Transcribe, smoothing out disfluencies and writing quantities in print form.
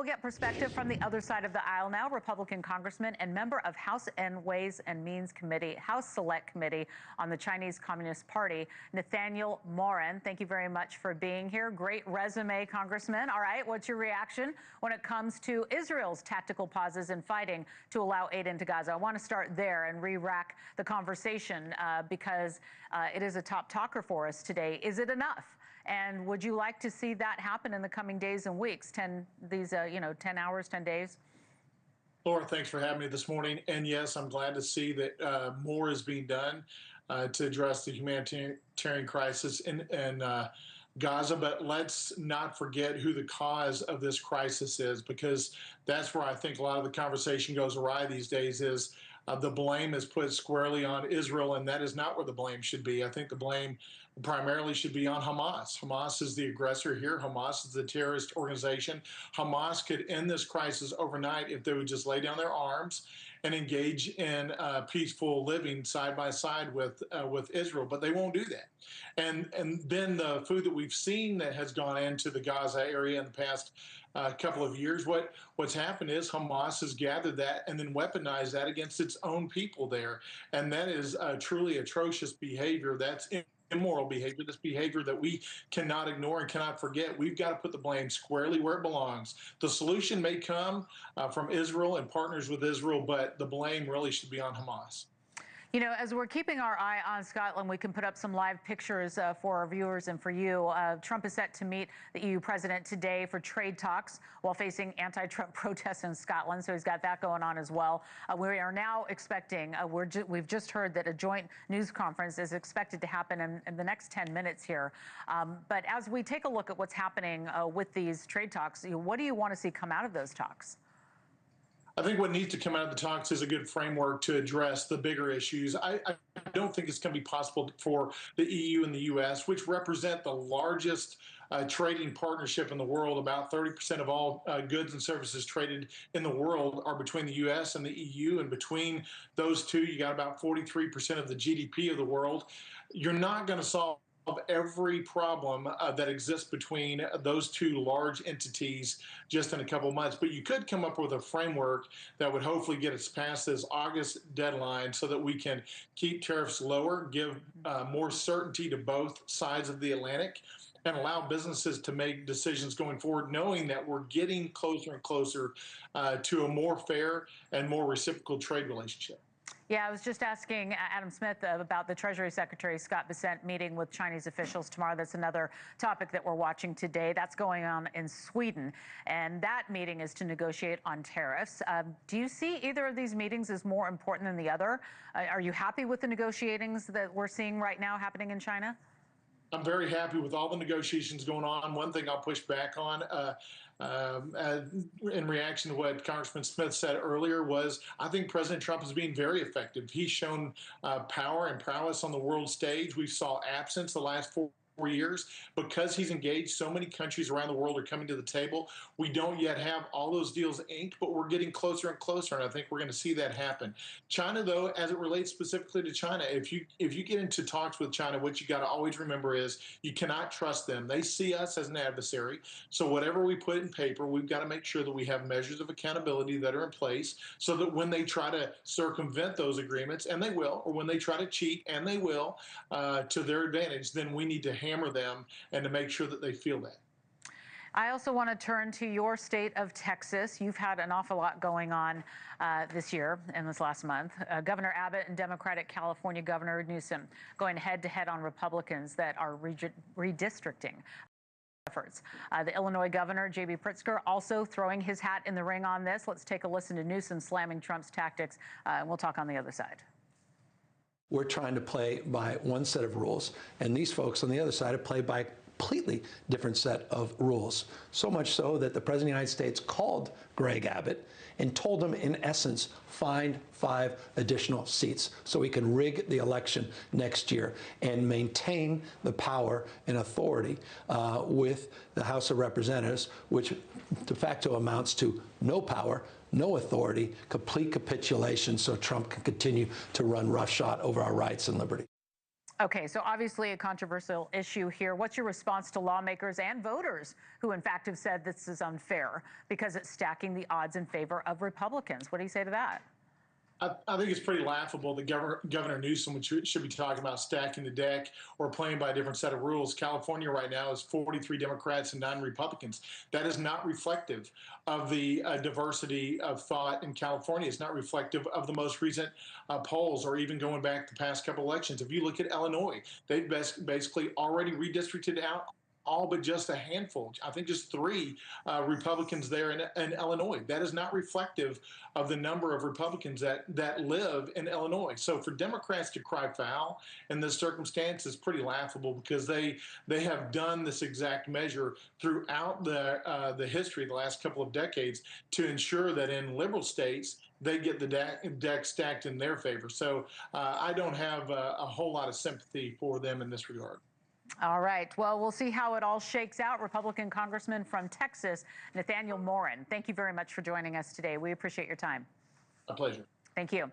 get perspective from the other side of the aisle now. Republican congressman and member of House and Ways and Means Committee, House Select Committee on the Chinese Communist Party, Nathaniel Moran. Thank you very much for being here. Great resume, Congressman. All right, what's your reaction when it comes to Israel's tactical pauses in fighting to allow aid into Gaza? I want to start there and re-rack the conversation because it is a top talker for us today. Is it enough? And would you like to see that happen in the coming days and weeks? 10 hours, 10 days? Laura, thanks for having me this morning. And yes, I'm glad to see that more is being done to address the humanitarian crisis in Gaza. But let's not forget who the cause of this crisis is, because that's where I think a lot of the conversation goes awry these days is the blame is put squarely on Israel, and that is not where the blame should be. I think the blame primarily should be on Hamas. Hamas is the aggressor here. Hamas is the terrorist organization. Hamas could end this crisis overnight if they would just lay down their arms and engage in peaceful living side by side with Israel, but they won't do that. And then the food that we've seen that has gone into the Gaza area in the past couple of years, what's happened is Hamas has gathered that and then weaponized that against its own people there, and that is truly atrocious behavior. That's immoral behavior. This behavior that we cannot ignore and cannot forget. We've got to put the blame squarely where it belongs. The solution may come from Israel and partners with Israel, but the blame really should be on Hamas. You know, as we're keeping our eye on Scotland, we can put up some live pictures for our viewers and for you. Trump is set to meet the EU president today for trade talks while facing anti-Trump protests in Scotland. So he's got that going on as well. We are now expecting, we've just heard that a joint news conference is expected to happen in the next 10 minutes here. But as we take a look at what's happening with these trade talks, what do you want to see come out of those talks? I think what needs to come out of the talks is a good framework to address the bigger issues. I don't think it's going to be possible for the EU and the U.S., which represent the largest trading partnership in the world. About 30% of all goods and services traded in the world are between the U.S. and the EU. And between those two, you got about 43% of the GDP of the world. You're not going to solve every problem that exists between those two large entities just in a couple months, but you could come up with a framework that would hopefully get us past this August deadline so that we can keep tariffs lower, give more certainty to both sides of the Atlantic, and allow businesses to make decisions going forward, knowing that we're getting closer and closer to a more fair and more reciprocal trade relationship. Yeah, I was just asking Adam Smith about the Treasury Secretary, Scott Bessent, meeting with Chinese officials tomorrow. That's another topic that we're watching today. That's going on in Sweden, and that meeting is to negotiate on tariffs. Do you see either of these meetings as more important than the other? Are you happy with the negotiations that we're seeing right now happening in China? I'm very happy with all the negotiations going on. One thing I'll push back on in reaction to what Congressman Smith said earlier was I think President Trump is being very effective. He's shown power and prowess on the world stage. We saw absence the last 4 years because he's engaged. So many countries around the world are coming to the table. We don't yet have all those deals inked, but we're getting closer and closer, and I think we're going to see that happen. China, though, as it relates specifically to China, if you get into talks with China, what you got to always remember is you cannot trust them. They see us as an adversary. So whatever we put in paper, we've got to make sure that we have measures of accountability that are in place so that when they try to circumvent those agreements, and they will, or when they try to cheat, and they will, to their advantage, then we need to hammer them and to make sure that they feel that. I also want to turn to your state of Texas. You've had an awful lot going on this year and this last month. Governor Abbott and Democratic California Governor Newsom going head-to-head on Republicans that are redistricting efforts. The Illinois Governor, J.B. Pritzker, also throwing his hat in the ring on this. Let's take a listen to Newsom slamming Trump's tactics, and we'll talk on the other side. We're trying to play by one set of rules, and these folks on the other side have played by a completely different set of rules. So much so that the President of the United States called Greg Abbott and told him, in essence, find 5 additional seats so we can rig the election next year and maintain the power and authority with the House of Representatives, which de facto amounts to no power, no authority, complete capitulation so Trump can continue to run roughshod over our rights and liberty. Okay, so obviously a controversial issue here. What's your response to lawmakers and voters who, in fact, have said this is unfair because it's stacking the odds in favor of Republicans? What do you say to that? I think it's pretty laughable that Governor Newsom should be talking about stacking the deck or playing by a different set of rules. California right now is 43 Democrats and 9 Republicans. That is not reflective of the diversity of thought in California. It's not reflective of the most recent polls or even going back the past couple elections. If you look at Illinois, they've basically already redistricted out all but just a handful, I think just 3 Republicans there in Illinois. That is not reflective of the number of Republicans that live in Illinois. So for Democrats to cry foul in this circumstance is pretty laughable because they have done this exact measure throughout the history of the last couple of decades to ensure that in liberal states they get the deck stacked in their favor. So I don't have a whole lot of sympathy for them in this regard. All right. Well, we'll see how it all shakes out. Republican Congressman from Texas, Nathaniel Moran, thank you very much for joining us today. We appreciate your time. A pleasure. Thank you.